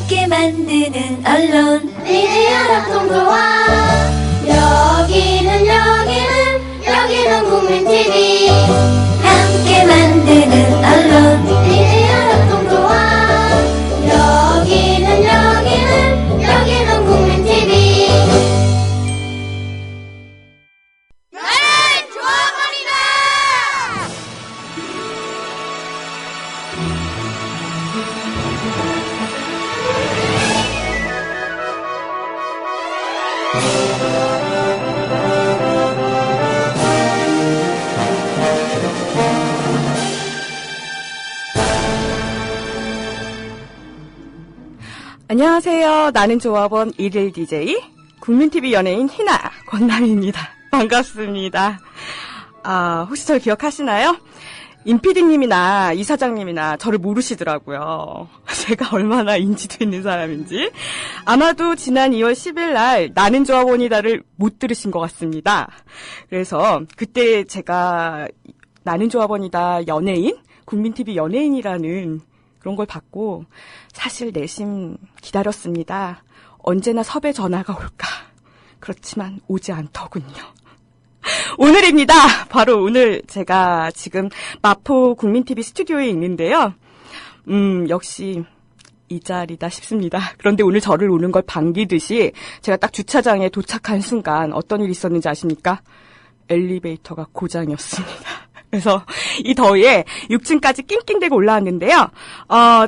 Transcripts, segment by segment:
함께 만드는 언론 미디어 협동조합. 여기는 국민TV. 함께 만드는 언론 미디어 협동조합. 여기는 국민TV. 나는 조합원이다. 안녕하세요. 나는 조합원 일일 DJ 국민TV 연예인 희나 권남입니다. 반갑습니다. 혹시 저를 기억하시나요? 임PD님이나 이사장님이나 저를 모르시더라고요. 제가 얼마나 인지도 있는 사람인지. 아마도 지난 2월 10일 날 나는 조합원이다를 못 들으신 것 같습니다. 그래서 그때 제가 나는 조합원이다 연예인? 국민TV 연예인이라는 그런 걸 받고 사실 내심 기다렸습니다. 언제나 섭외 전화가 올까. 그렇지만 오지 않더군요. 오늘입니다. 바로 오늘 제가 지금 마포 국민TV 스튜디오에 있는데요. 역시 이 자리다 싶습니다. 그런데 오늘 저를 오는 걸 반기듯이 제가 딱 주차장에 도착한 순간 어떤 일이 있었는지 아십니까? 엘리베이터가 고장이었습니다. 그래서 이 더위에 6층까지 낑낑대고 올라왔는데요.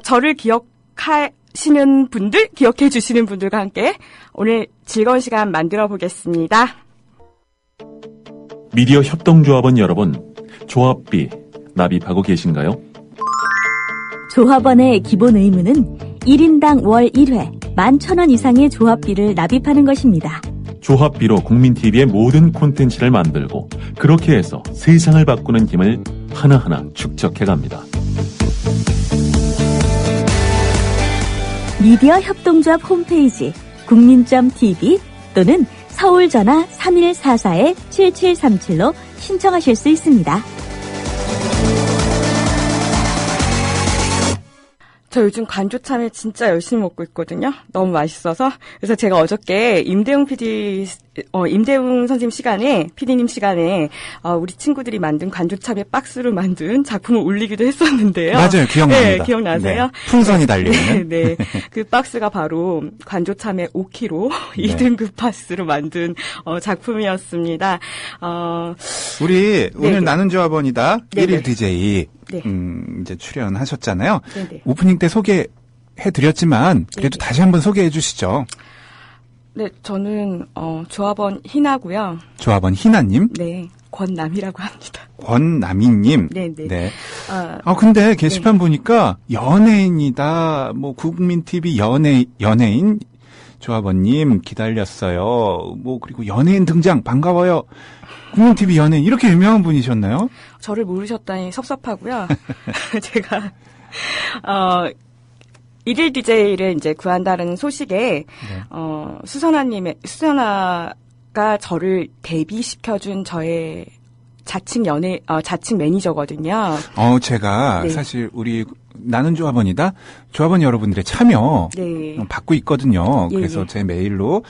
저를 기억하시는 분들, 기억해 주시는 분들과 함께 오늘 즐거운 시간 만들어 보겠습니다. 미디어 협동조합원 여러분, 조합비 납입하고 계신가요? 조합원의 기본 의무는 1인당 월 1회 11,000원 이상의 조합비를 납입하는 것입니다. 조합비로 국민TV의 모든 콘텐츠를 만들고 그렇게 해서 세상을 바꾸는 힘을 하나하나 축적해갑니다. 미디어 협동조합 홈페이지 국민.tv 또는 서울 전화 3144-7737로 신청하실 수 있습니다. 저 요즘 관조참외 진짜 열심히 먹고 있거든요. 너무 맛있어서. 그래서 제가 어저께 임대웅 선생님 시간에, PD님 시간에, 우리 친구들이 만든 관조참외 박스로 만든 작품을 올리기도 했었는데요. 맞아요. 기억납니다. 네, 기억나세요? 네. 풍선이 달려있는. 네. 그 박스가 바로 관조참외 5kg 2등급 박스로 만든, 작품이었습니다. 우리 오늘 네네. 나는 조합원이다. 네네. 1일 DJ. 네. 이제 출연하셨잖아요. 네네. 오프닝 때 소개해드렸지만, 그래도 네네. 다시 한번 소개해 주시죠. 네, 저는, 조합원 희나고요. 조합원 희나님. 네. 권남이라고 합니다. 권남희님. 네네. 네. 근데 게시판 보니까 연예인이다. 뭐 국민TV 연예인 조합원님 기다렸어요. 뭐 그리고 연예인 등장 반가워요. 국민TV 연예인 이렇게 유명한 분이셨나요? 저를 모르셨다니 섭섭하고요. 제가 일일 DJ를 이제 구한다는 소식에 수선아가 저를 데뷔시켜준 저의 자칭 매니저거든요. 제가 네. 사실 우리 나는 조합원이다. 조합원 여러분들의 참여 네. 받고 있거든요. 예, 그래서 예. 제 메일로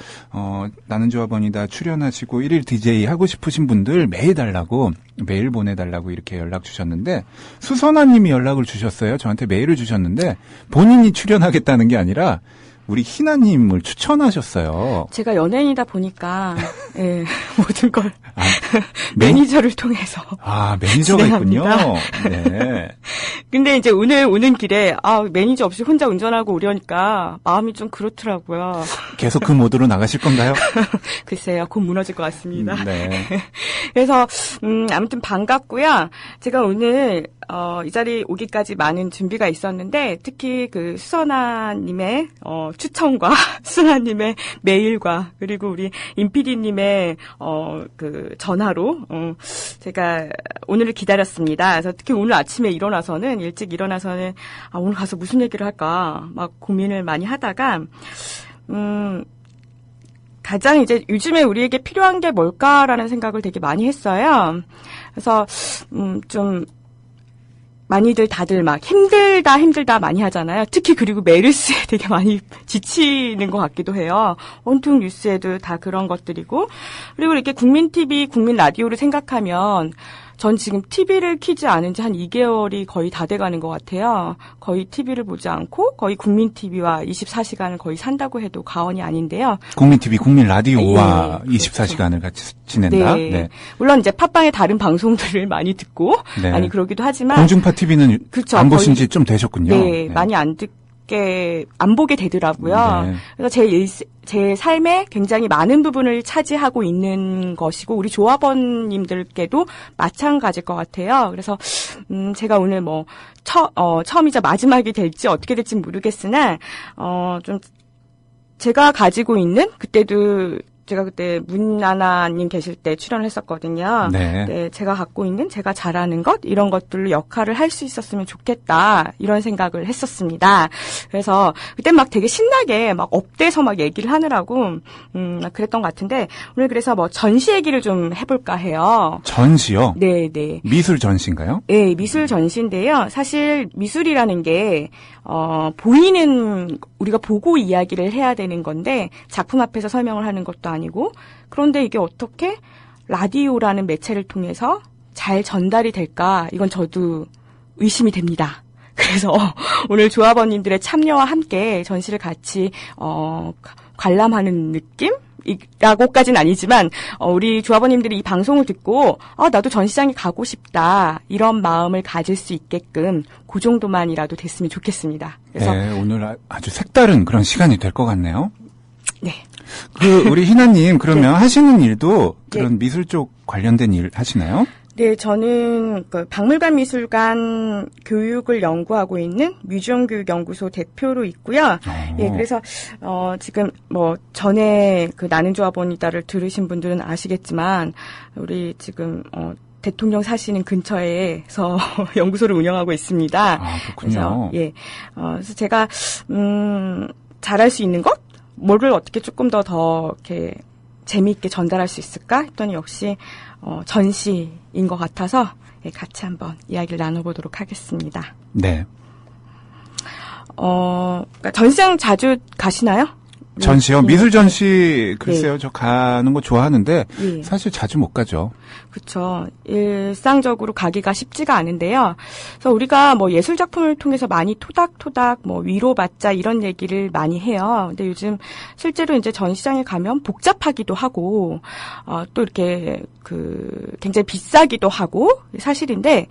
나는 조합원이다 출연하시고 1일 DJ 하고 싶으신 분들 메일 보내달라고 이렇게 연락 주셨는데 수선아님이 연락을 주셨어요. 저한테 메일을 주셨는데 본인이 출연하겠다는 게 아니라 우리 희나님을 추천하셨어요. 제가 연예인이다 보니까 예, 모든 걸 아, 매니저를 통해서 매니저가 있군요. 진행합니다. 네. 근데 이제 오늘 오는 길에 매니저 없이 혼자 운전하고 오려니까 마음이 좀 그렇더라고요. 계속 그 모드로 나가실 건가요? 글쎄요, 곧 무너질 것 같습니다. 네. 그래서 아무튼 반갑고요. 제가 오늘 이 자리 오기까지 많은 준비가 있었는데 특히 그 수선아님의 추천과 수선아님의 메일과 그리고 우리 임PD님의 그 전화로 제가 오늘을 기다렸습니다. 그래서 특히 오늘 아침에 일찍 일어나서는 오늘 가서 무슨 얘기를 할까 막 고민을 많이 하다가 가장 이제 요즘에 우리에게 필요한 게 뭘까라는 생각을 되게 많이 했어요. 그래서 좀 많이들 다들 막 힘들다 많이 하잖아요. 특히 그리고 메르스에 되게 많이 지치는 것 같기도 해요. 온통 뉴스에도 다 그런 것들이고. 그리고 이렇게 국민 TV, 국민 라디오를 생각하면 전 지금 TV를 켜지 않은 지 한 2개월이 거의 다 돼가는 것 같아요. 거의 TV를 보지 않고 거의 국민 TV와 24시간을 거의 산다고 해도 과언이 아닌데요. 국민 TV, 국민 라디오와 예, 24시간을 같이 지낸다. 네. 네. 물론 이제 팟빵의 다른 방송들을 많이 듣고 네. 많이 그러기도 하지만 공중파 TV는 그쵸, 안 보신 거의- 지 좀 되셨군요. 네, 많이 안 보게 되더라고요. 네. 그래서 제 삶에 굉장히 많은 부분을 차지하고 있는 것이고, 우리 조합원님들께도 마찬가지일 것 같아요. 그래서, 제가 오늘 처음이자 마지막이 될지 어떻게 될지 모르겠으나, 좀, 제가 가지고 있는, 제가 그때 문나나님 계실 때 출연을 했었거든요. 네. 제가 갖고 있는, 제가 잘하는 것, 이런 것들로 역할을 할 수 있었으면 좋겠다, 이런 생각을 했었습니다. 그래서 그때 막 되게 신나게 막 업돼서 막 얘기를 하느라고, 그랬던 것 같은데, 오늘 그래서 전시 얘기를 좀 해볼까 해요. 전시요? 네. 미술 전시인가요? 네, 미술 전시인데요. 사실 미술이라는 게 보이는 우리가 보고 이야기를 해야 되는 건데 작품 앞에서 설명을 하는 것도 아니고 그런데 이게 어떻게 라디오라는 매체를 통해서 잘 전달이 될까? 이건 저도 의심이 됩니다. 그래서 오늘 조합원님들의 참여와 함께 전시를 같이 관람하는 느낌? 이라고까지는 아니지만 우리 조합원님들이 이 방송을 듣고 나도 전시장에 가고 싶다 이런 마음을 가질 수 있게끔 그 정도만이라도 됐으면 좋겠습니다. 그래서 네, 오늘 아주 색다른 그런 시간이 될 것 같네요. 네. 우리 희나님 그러면 하시는 일도 그런 미술 쪽 관련된 일 하시나요? 네, 저는 박물관 미술관 교육을 연구하고 있는 뮤지엄교육연구소 대표로 있고요. 예, 그래서 지금 전에 나는 조합원이다를 들으신 분들은 아시겠지만 우리 지금 대통령 사시는 근처에서 연구소를 운영하고 있습니다. 아, 그렇군요. 그래서 그래서 제가 잘할 수 있는 것, 뭐를 어떻게 조금 더 이렇게 재미있게 전달할 수 있을까 했더니 역시 전시인 것 같아서 같이 한번 이야기를 나눠보도록 하겠습니다. 네. 그러니까 전시장 자주 가시나요? 전시요? 네. 미술 전시 글쎄요. 저 가는 거 좋아하는데 예. 사실 자주 못 가죠. 그렇죠. 일상적으로 가기가 쉽지가 않은데요. 그래서 우리가 예술 작품을 통해서 많이 토닥토닥 위로받자 이런 얘기를 많이 해요. 근데 요즘 실제로 이제 전시장에 가면 복잡하기도 하고 또 이렇게 굉장히 비싸기도 하고 사실인데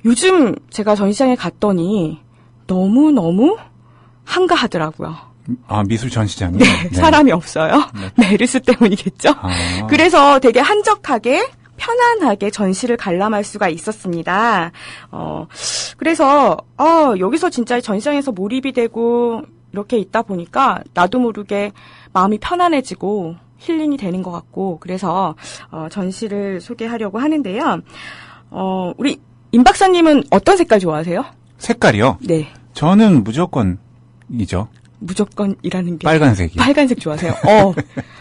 요즘 제가 전시장에 갔더니 너무 한가하더라고요. 아, 미술 전시장이? 네, 사람이 없어요. 메르스 때문이겠죠. 아. 그래서 되게 한적하게 편안하게 전시를 관람할 수가 있었습니다. 그래서 여기서 진짜 전시장에서 몰입이 되고 이렇게 있다 보니까 나도 모르게 마음이 편안해지고 힐링이 되는 것 같고 그래서 전시를 소개하려고 하는데요. 우리 임 박사님은 어떤 색깔 좋아하세요? 색깔이요? 네. 저는 무조건이죠. 무조건이라는 게 빨간색이요. 빨간색 좋아하세요?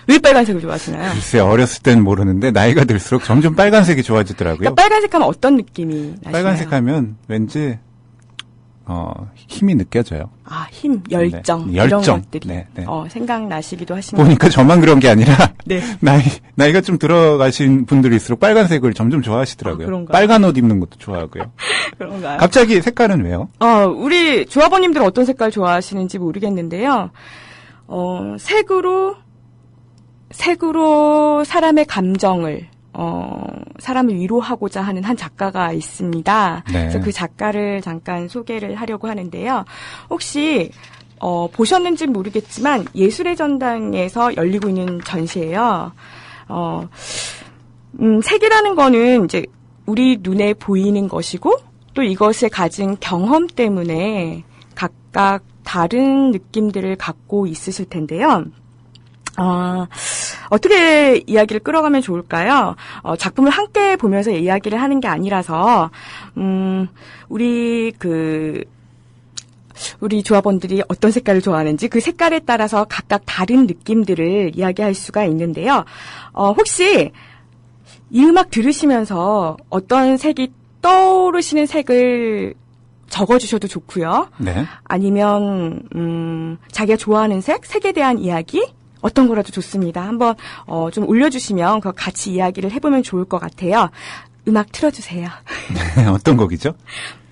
왜 빨간색을 좋아하시나요? 글쎄 어렸을 때는 모르는데 나이가 들수록 점점 빨간색이 좋아지더라고요. 그러니까 빨간색 하면 어떤 느낌이 나시나요? 빨간색 하면 왠지 힘이 느껴져요. 힘, 열정, 네, 이런 열정. 것들이 네, 네. 생각나시기도 하십니다. 보니까 저만 그런 게 아니라 네. 나이가 좀 들어가신 분들일수록 빨간색을 점점 좋아하시더라고요. 그런가요? 빨간 옷 입는 것도 좋아하고요. 그런가요? 갑자기 색깔은 왜요? 우리 조합원님들 어떤 색깔 좋아하시는지 모르겠는데요. 색으로 사람의 감정을 사람을 위로하고자 하는 한 작가가 있습니다. 네. 그래서 그 작가를 잠깐 소개를 하려고 하는데요. 혹시 보셨는지 모르겠지만 예술의 전당에서 열리고 있는 전시예요. 색이라는 거는 이제 우리 눈에 보이는 것이고 또 이것에 가진 경험 때문에 각각 다른 느낌들을 갖고 있으실 텐데요. 어떻게 이야기를 끌어가면 좋을까요? 작품을 함께 보면서 이야기를 하는 게 아니라서, 우리 조합원들이 어떤 색깔을 좋아하는지 그 색깔에 따라서 각각 다른 느낌들을 이야기할 수가 있는데요. 혹시 이 음악 들으시면서 어떤 색이 떠오르시는 색을 적어주셔도 좋고요. 네. 아니면 자기가 좋아하는 색에 대한 이야기 어떤 거라도 좋습니다. 한번 좀 올려주시면 그거 같이 이야기를 해보면 좋을 것 같아요. 음악 틀어주세요. 네, 어떤 곡이죠?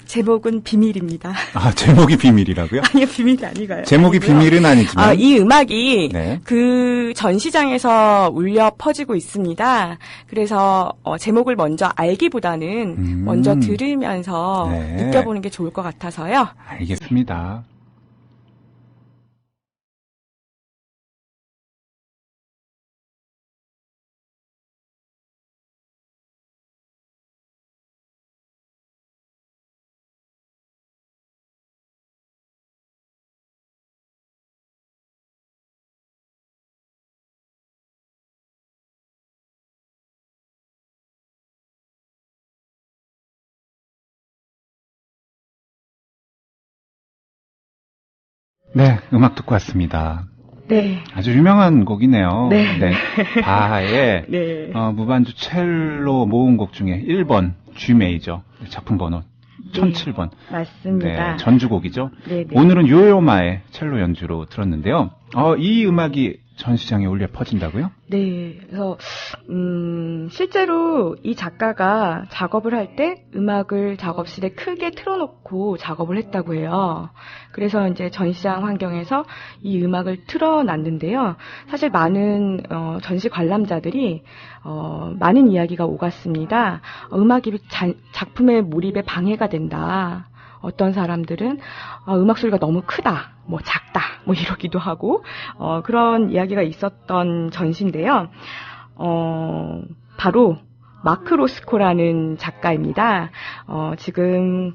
제목은 비밀입니다. 아, 제목이 비밀이라고요? 아니요, 비밀이 아니가요. 제목이 비밀은 아니지만. 이 음악이 네. 그 전시장에서 울려 퍼지고 있습니다. 그래서 제목을 먼저 알기보다는 먼저 들으면서 네. 느껴보는 게 좋을 것 같아서요. 알겠습니다. 네, 음악 듣고 왔습니다. 네. 아주 유명한 곡이네요. 네. 바하의 네. 무반주 첼로 모음곡 중에 1번 G 메이저 작품 번호 1007번. 맞습니다. 네, 전주곡이죠. 네네. 오늘은 요요마의 첼로 연주로 들었는데요. 이 음악이 전시장에 울려 퍼진다고요? 네. 그래서 실제로 이 작가가 작업을 할 때 음악을 작업실에 크게 틀어놓고 작업을 했다고 해요. 그래서 이제 전시장 환경에서 이 음악을 틀어놨는데요. 사실 많은 전시 관람자들이 많은 이야기가 오갔습니다. 음악이 작품의 몰입에 방해가 된다. 어떤 사람들은 음악 소리가 너무 크다, 뭐 작다, 뭐 이러기도 하고 그런 이야기가 있었던 전시인데요. 바로 마크 로스코라는 작가입니다. 지금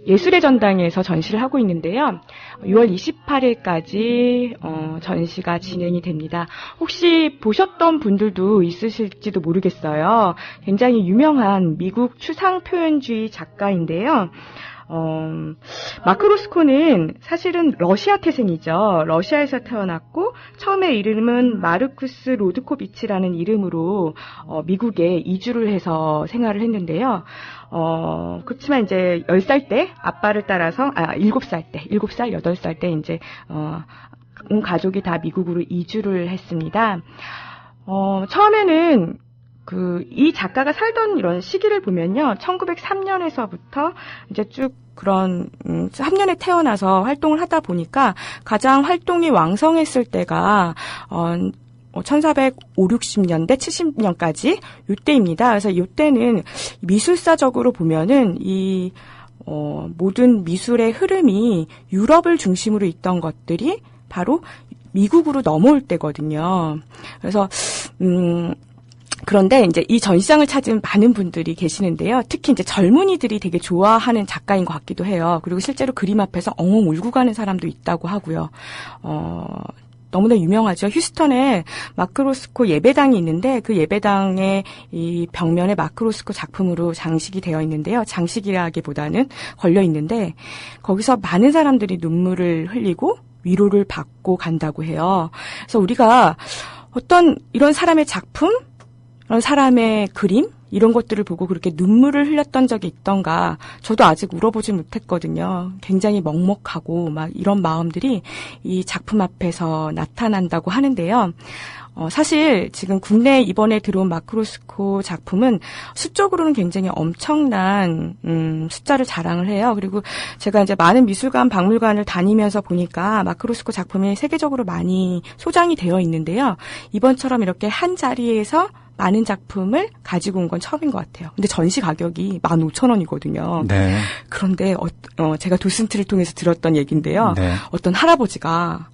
예술의 전당에서 전시를 하고 있는데요. 6월 28일까지 전시가 진행이 됩니다. 혹시 보셨던 분들도 있으실지도 모르겠어요. 굉장히 유명한 미국 추상 표현주의 작가인데요. 마크 로스코는 사실은 러시아 태생이죠. 러시아에서 태어났고 처음에 이름은 마르쿠스 로드코비치라는 이름으로 미국에 이주를 해서 생활을 했는데요. 그렇지만 이제 10살 때 아빠를 따라서 7살, 8살 때 이제 온 가족이 다 미국으로 이주를 했습니다. 처음에는 이 작가가 살던 이런 시기를 보면요. 1903년에서부터 이제 쭉 그런 3년에 태어나서 활동을 하다 보니까 가장 활동이 왕성했을 때가 1450년대, 70년까지 요때입니다. 그래서 요때는 미술사적으로 보면은 이 모든 미술의 흐름이 유럽을 중심으로 있던 것들이 바로 미국으로 넘어올 때거든요. 그래서 그런데 이제 이 전시장을 찾은 많은 분들이 계시는데요. 특히 이제 젊은이들이 되게 좋아하는 작가인 것 같기도 해요. 그리고 실제로 그림 앞에서 엉엉 울고 가는 사람도 있다고 하고요. 너무나 유명하죠. 휴스턴에 마크 로스코 예배당이 있는데 그 예배당의 이 벽면에 마크 로스코 작품으로 장식이 되어 있는데요. 장식이라기보다는 걸려 있는데 거기서 많은 사람들이 눈물을 흘리고 위로를 받고 간다고 해요. 그래서 우리가 어떤 이런 사람의 작품, 이런 사람의 그림, 이런 것들을 보고 그렇게 눈물을 흘렸던 적이 있던가 저도 아직 울어보지 못했거든요. 굉장히 먹먹하고 막 이런 마음들이 이 작품 앞에서 나타난다고 하는데요. 사실 지금 국내에 이번에 들어온 마크 로스코 작품은 수적으로는 굉장히 엄청난 숫자를 자랑을 해요. 그리고 제가 이제 많은 미술관, 박물관을 다니면서 보니까 마크 로스코 작품이 세계적으로 많이 소장이 되어 있는데요. 이번처럼 이렇게 한 자리에서 많은 작품을 가지고 온 건 처음인 것 같아요. 근데 전시 가격이 15,000원이거든요. 네. 그런데 제가 도슨트를 통해서 들었던 얘기인데요. 네. 어떤 할아버지가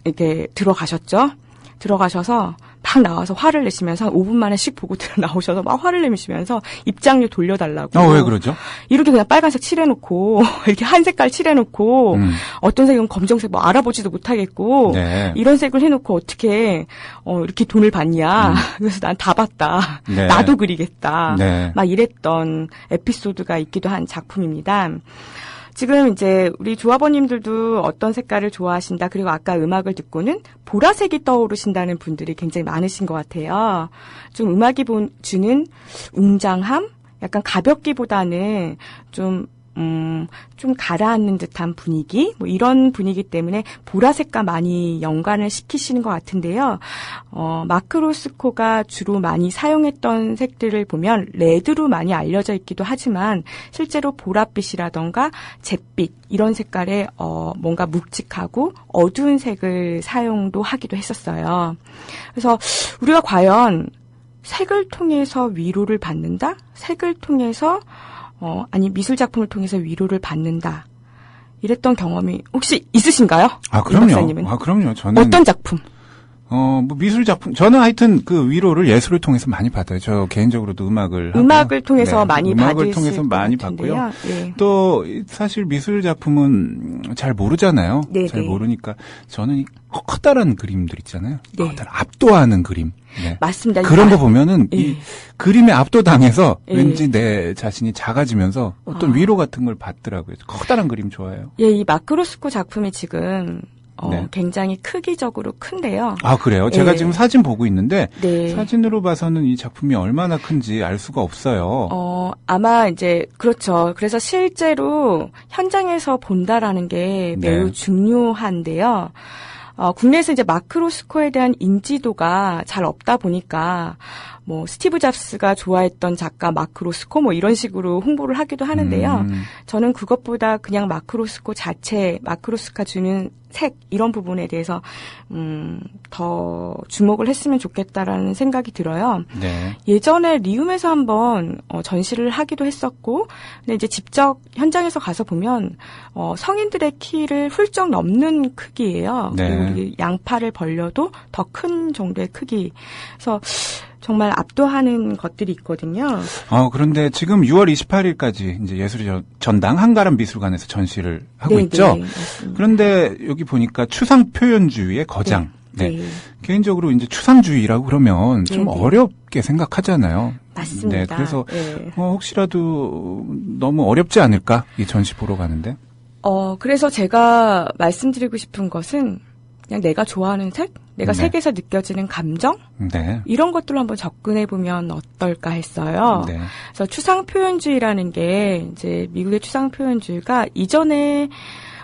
이렇게 들어가셨죠. 들어가셔서 막 나와서 화를 내시면서 한 5분 만에 씩 보고 나오셔서 막 화를 내시면서 입장료 돌려달라고. 왜 그러죠? 이렇게 그냥 빨간색 칠해놓고 이렇게 한 색깔 칠해놓고 어떤 색은 검정색 뭐 알아보지도 못하겠고 네. 이런 색을 해놓고 어떻게 이렇게 돈을 받냐. 그래서 난 다 받다. 네. 나도 그리겠다. 네. 막 이랬던 에피소드가 있기도 한 작품입니다. 지금 이제 우리 조합원님들도 어떤 색깔을 좋아하신다. 그리고 아까 음악을 듣고는 보라색이 떠오르신다는 분들이 굉장히 많으신 것 같아요. 좀 음악이 주는 웅장함, 약간 가볍기보다는 좀 가라앉는 듯한 분위기, 뭐 이런 분위기 때문에 보라색과 많이 연관을 시키시는 것 같은데요. 마크 로스코가 주로 많이 사용했던 색들을 보면 레드로 많이 알려져 있기도 하지만 실제로 보랏빛이라던가 잿빛 이런 색깔의 뭔가 묵직하고 어두운 색을 사용도 하기도 했었어요. 그래서 우리가 과연 색을 통해서 위로를 받는다? 색을 통해서 아니 미술 작품을 통해서 위로를 받는다. 이랬던 경험이 혹시 있으신가요? 아, 이 그럼요. 박사님은? 아, 그럼요. 저는 어떤 작품? 뭐 미술 작품 저는 하여튼 그 위로를 예술을 통해서 많이 받아요. 저 개인적으로도 음악을 통해서 네, 많이 음악을 받으실 통해서 것 많이 같은데요. 받고요. 예. 또 사실 미술 작품은 잘 모르잖아요. 네네. 잘 모르니까 저는 이 커다란 그림들 있잖아요. 네. 커다란 압도하는 그림. 네. 맞습니다. 그런 거 보면은 예. 이 그림에 압도당해서 예. 왠지 내 자신이 작아지면서 어떤 위로 같은 걸 받더라고요. 커다란 그림 좋아해요. 예, 이 마크 로스코 작품이 지금 네. 굉장히 크기적으로 큰데요. 아, 그래요? 제가 예. 지금 사진 보고 있는데 네. 사진으로 봐서는 이 작품이 얼마나 큰지 알 수가 없어요. 아마 이제 그렇죠. 그래서 실제로 현장에서 본다라는 게 매우 네. 중요한데요. 국내에서 이제 마크 로스코에 대한 인지도가 잘 없다 보니까 뭐 스티브 잡스가 좋아했던 작가 마크 로스코 뭐 이런 식으로 홍보를 하기도 하는데요. 저는 그것보다 그냥 마크 로스코 자체, 마크 로스코가 주는 색 이런 부분에 대해서 더 주목을 했으면 좋겠다라는 생각이 들어요. 네. 예전에 리움에서 한번 전시를 하기도 했었고, 근데 이제 직접 현장에서 가서 보면 성인들의 키를 훌쩍 넘는 크기예요. 네. 그리고 이게 양팔을 벌려도 더 큰 정도의 크기. 그래서 정말 압도하는 것들이 있거든요. 그런데 지금 6월 28일까지 이제 예술의 전당 한가람 미술관에서 전시를 하고 네, 있죠. 네, 맞습니다. 그런데 여기 보니까 추상 표현주의의 거장. 네. 네. 개인적으로 이제 추상주의라고 그러면 좀 네, 네. 어렵게 생각하잖아요. 맞습니다. 네. 그래서 네. 혹시라도 너무 어렵지 않을까? 이 전시 보러 가는데. 그래서 제가 말씀드리고 싶은 것은 그냥 내가 좋아하는 색, 내가 네. 색에서 느껴지는 감정, 네. 이런 것들로 한번 접근해보면 어떨까 했어요. 네. 그래서 추상표현주의라는 게 이제 미국의 추상표현주의가 이전에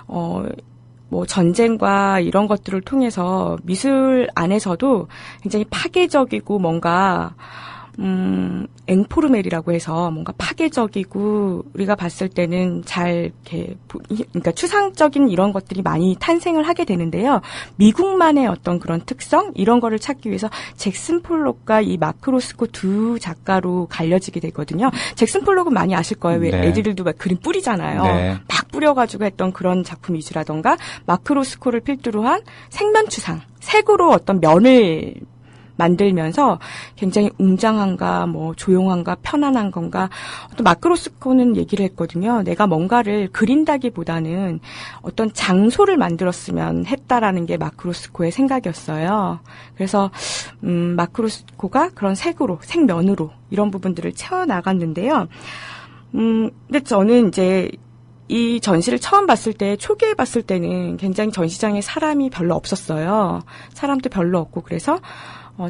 뭐 전쟁과 이런 것들을 통해서 미술 안에서도 굉장히 파괴적이고 뭔가 앵포르멜이라고 해서 뭔가 파괴적이고 우리가 봤을 때는 잘 이렇게 그러니까 추상적인 이런 것들이 많이 탄생을 하게 되는데요. 미국만의 어떤 그런 특성 이런 거를 찾기 위해서 잭슨 폴록과 이 마크 로스코 두 작가로 갈려지게 되거든요. 잭슨 폴록은 많이 아실 거예요. 왜 네. 애들도 막 그림 뿌리잖아요. 네. 막 뿌려가지고 했던 그런 작품 위주라던가 마크 로스코를 필두로 한 색면 추상, 색으로 어떤 면을 만들면서 굉장히 웅장한가, 뭐 조용한가, 편안한 건가. 또 마크 로스코는 얘기를 했거든요. 내가 뭔가를 그린다기보다는 어떤 장소를 만들었으면 했다라는 게 마크 로스코의 생각이었어요. 그래서 마크 로스코가 그런 색으로, 색면으로 이런 부분들을 채워나갔는데요. 근데 저는 이제 이 전시를 처음 봤을 때, 초기에 봤을 때는 굉장히 전시장에 사람이 별로 없었어요. 사람도 별로 없고 그래서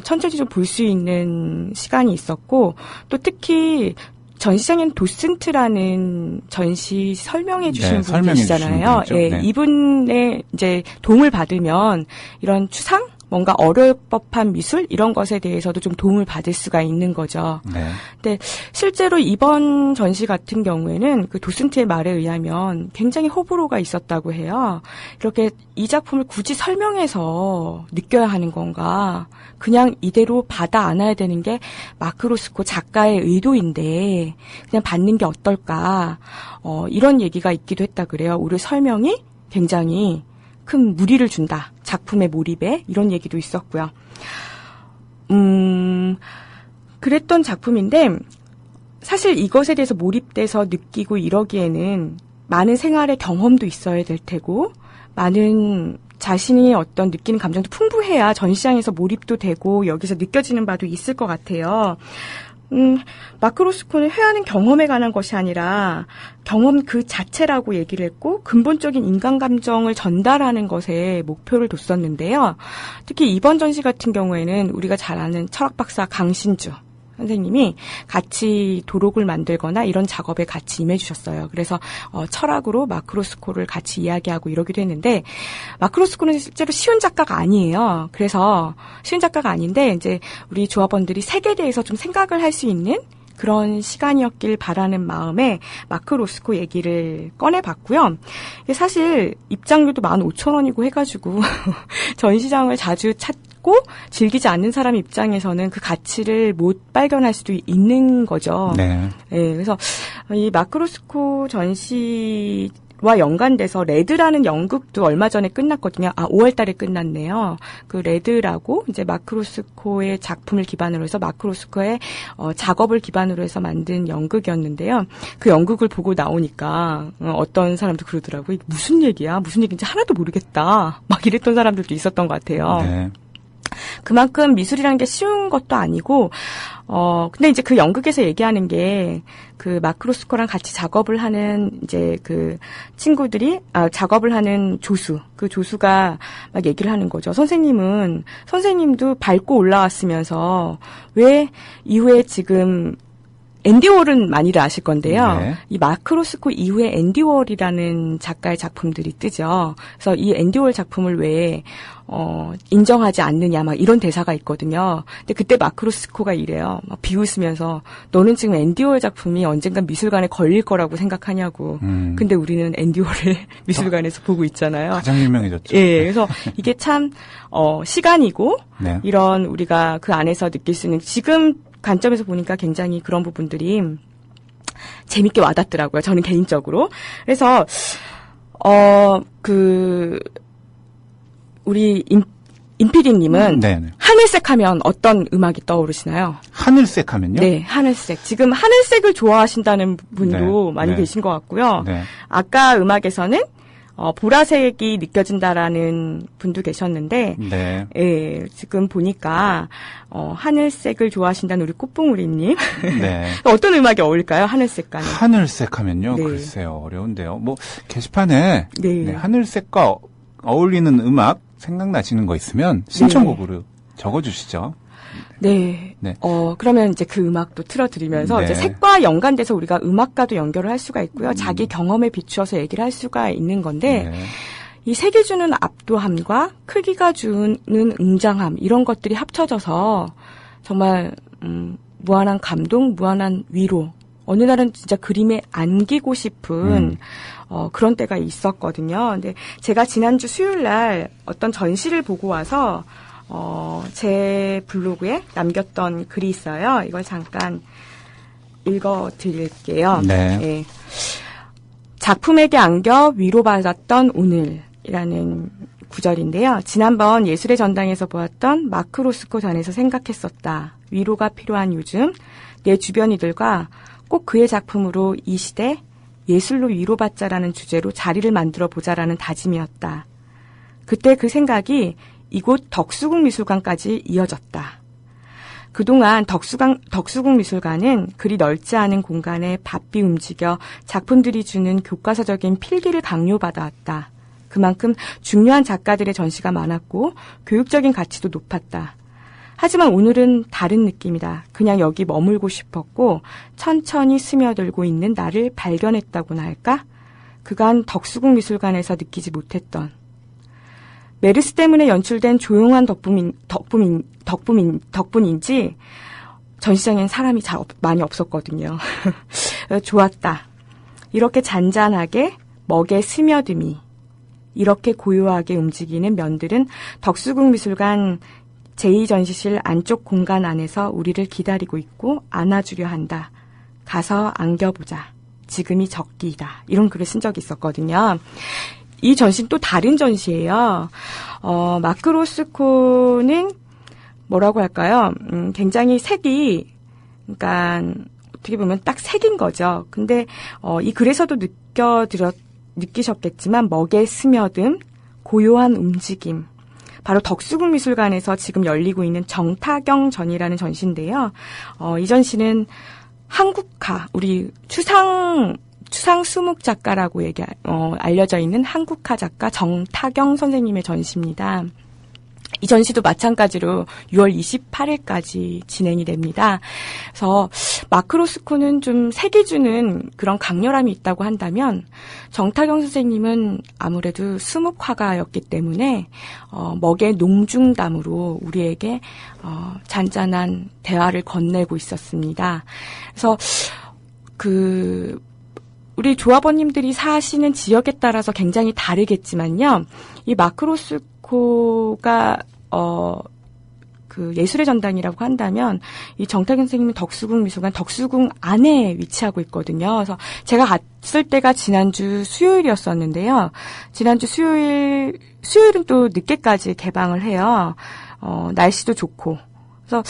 천천히 좀 볼 수 있는 시간이 있었고, 또 특히 전시장에는 도슨트라는 전시 설명해 주시는 네, 분이 계시잖아요. 분이죠. 예, 네. 이분의 이제 도움을 받으면 이런 추상? 뭔가 어려울 법한 미술? 이런 것에 대해서도 좀 도움을 받을 수가 있는 거죠. 네. 근데 실제로 이번 전시 같은 경우에는 그 도슨트의 말에 의하면 굉장히 호불호가 있었다고 해요. 이렇게 이 작품을 굳이 설명해서 느껴야 하는 건가? 그냥 이대로 받아 안아야 되는 게 마크 로스코 작가의 의도인데 그냥 받는 게 어떨까? 이런 얘기가 있기도 했다 그래요. 오히려 설명이 굉장히 큰 무리를 준다. 작품의 몰입에 이런 얘기도 있었고요. 그랬던 작품인데 사실 이것에 대해서 몰입돼서 느끼고 이러기에는 많은 생활의 경험도 있어야 될 테고 많은 자신이 어떤 느끼는 감정도 풍부해야 전시장에서 몰입도 되고 여기서 느껴지는 바도 있을 것 같아요. 마크 로스코는 회화는 경험에 관한 것이 아니라 경험 그 자체라고 얘기를 했고 근본적인 인간 감정을 전달하는 것에 목표를 뒀었는데요. 특히 이번 전시 같은 경우에는 우리가 잘 아는 철학 박사 강신주 선생님이 같이 도록을 만들거나 이런 작업에 같이 임해주셨어요. 그래서 철학으로 마크 로스코를 같이 이야기하고 이러기도 했는데 마크 로스코는 실제로 쉬운 작가가 아니에요. 그래서 쉬운 작가가 아닌데 이제 우리 조합원들이 색에 대해서 좀 생각을 할 수 있는 그런 시간이었길 바라는 마음에 마크 로스코 얘기를 꺼내봤고요. 사실 입장료도 15,000원이고 해가지고 전시장을 자주 찾고 즐기지 않는 사람 입장에서는 그 가치를 못 발견할 수도 있는 거죠. 네. 네, 그래서 이 마크 로스코 전시와 연관돼서 레드라는 연극도 얼마 전에 끝났거든요. 5월 달에 끝났네요. 그 레드라고 이제 마크 로스코의 작품을 기반으로 해서 마크 로스코의 작업을 기반으로 해서 만든 연극이었는데요. 그 연극을 보고 나오니까 어떤 사람도 그러더라고요. 무슨 얘기야? 무슨 얘기인지 하나도 모르겠다. 막 이랬던 사람들도 있었던 것 같아요. 네. 그만큼 미술이라는 게 쉬운 것도 아니고, 근데 이제 그 연극에서 얘기하는 게, 그 마크 로스코랑 같이 작업을 하는 이제 그 친구들이, 작업을 하는 조수, 그 조수가 막 얘기를 하는 거죠. 선생님도 밟고 올라왔으면서, 왜 이후에 지금, 앤디 월은 많이들 아실 건데요. 네. 이 마크 로스코 이후에 앤디 월이라는 작가의 작품들이 뜨죠. 그래서 이 앤디 월 작품을 왜 인정하지 않느냐 막 이런 대사가 있거든요. 근데 그때 마크 로스코가 이래요. 막 비웃으면서 너는 지금 앤디 월 작품이 언젠간 미술관에 걸릴 거라고 생각하냐고. 근데 우리는 앤디 월을 미술관에서 보고 있잖아요. 가장 유명해졌죠. 예, 그래서 이게 참 시간이고 네. 이런 우리가 그 안에서 느낄 수 있는 지금 관점에서 보니까 굉장히 그런 부분들이 재밌게 와닿더라고요. 저는 개인적으로. 그래서 우리 임PD님은 네네. 하늘색 하면 어떤 음악이 떠오르시나요? 하늘색 하면요? 네, 하늘색. 지금 하늘색을 좋아하신다는 분도 네, 많이 네. 계신 것 같고요. 네. 아까 음악에서는 보라색이 느껴진다라는 분도 계셨는데, 네. 예, 지금 보니까 하늘색을 좋아하신다는 우리 꽃봉우리님. 네. 어떤 음악이 어울릴까요? 하늘색과는. 하늘색 하면요? 네. 글쎄요, 어려운데요. 뭐, 게시판에 네. 네, 하늘색과 어울리는 음악 생각나시는 거 있으면 신청곡으로 적어주시죠. 네. 네. 그러면 이제 그 음악도 틀어드리면서 네. 이제 색과 연관돼서 우리가 음악과도 연결을 할 수가 있고요. 자기 경험에 비추어서 얘기를 할 수가 있는 건데, 네. 이 색이 주는 압도함과 크기가 주는 웅장함, 이런 것들이 합쳐져서 정말, 무한한 감동, 무한한 위로, 어느 날은 진짜 그림에 안기고 싶은, 그런 때가 있었거든요. 근데 제가 지난주 수요일 날 어떤 전시를 보고 와서, 제 블로그에 남겼던 글이 있어요. 이걸 잠깐 읽어드릴게요. 네. 예. 작품에게 안겨 위로받았던 오늘이라는 구절인데요. 지난번 예술의 전당에서 보았던 마크 로스코 전에서 생각했었다. 위로가 필요한 요즘 내 주변이들과 꼭 그의 작품으로 이 시대 예술로 위로받자라는 주제로 자리를 만들어 보자라는 다짐이었다. 그때 그 생각이 이곳 덕수궁 미술관까지 이어졌다. 그동안 덕수궁 미술관은 그리 넓지 않은 공간에 바삐 움직여 작품들이 주는 교과서적인 필기를 강요받아왔다. 그만큼 중요한 작가들의 전시가 많았고 교육적인 가치도 높았다. 하지만 오늘은 다른 느낌이다. 그냥 여기 머물고 싶었고 천천히 스며들고 있는 나를 발견했다고나 할까? 그간 덕수궁 미술관에서 느끼지 못했던 메르스 때문에 연출된 조용한 덕분인지 전시장엔 사람이 많이 없었거든요. 좋았다. 이렇게 잔잔하게 먹에 스며듦이 이렇게 고요하게 움직이는 면들은 덕수궁 미술관 제2전시실 안쪽 공간 안에서 우리를 기다리고 있고 안아주려 한다. 가서 안겨보자. 지금이 적기이다. 이런 글을 쓴 적이 있었거든요. 이 전시는 또 다른 전시예요. 마크 로스코는 뭐라고 할까요? 굉장히 색이, 그러니까 어떻게 보면 딱 색인 거죠. 근데 이 글에서도 느끼셨겠지만 먹에 스며든 고요한 움직임. 바로 덕수궁 미술관에서 지금 열리고 있는 정타경 전이라는 전시인데요. 이 전시는 한국화, 우리 추상 수묵 작가라고 알려져 있는 한국화 작가 정타경 선생님의 전시입니다. 이 전시도 마찬가지로 6월 28일까지 진행이 됩니다. 그래서 마크 로스코는 좀 색이 주는 그런 강렬함이 있다고 한다면 정타경 선생님은 아무래도 수묵화가였기 때문에 먹의 농중담으로 우리에게 잔잔한 대화를 건네고 있었습니다. 그래서 우리 조합원님들이 사시는 지역에 따라서 굉장히 다르겠지만요. 이 마크 로스코가 예술의 전당이라고 한다면 이 정타경 선생님은 덕수궁 미술관 덕수궁 안에 위치하고 있거든요. 그래서 제가 갔을 때가 지난주 수요일이었었는데요. 지난주 수요일은 또 늦게까지 개방을 해요. 날씨도 좋고. 그래서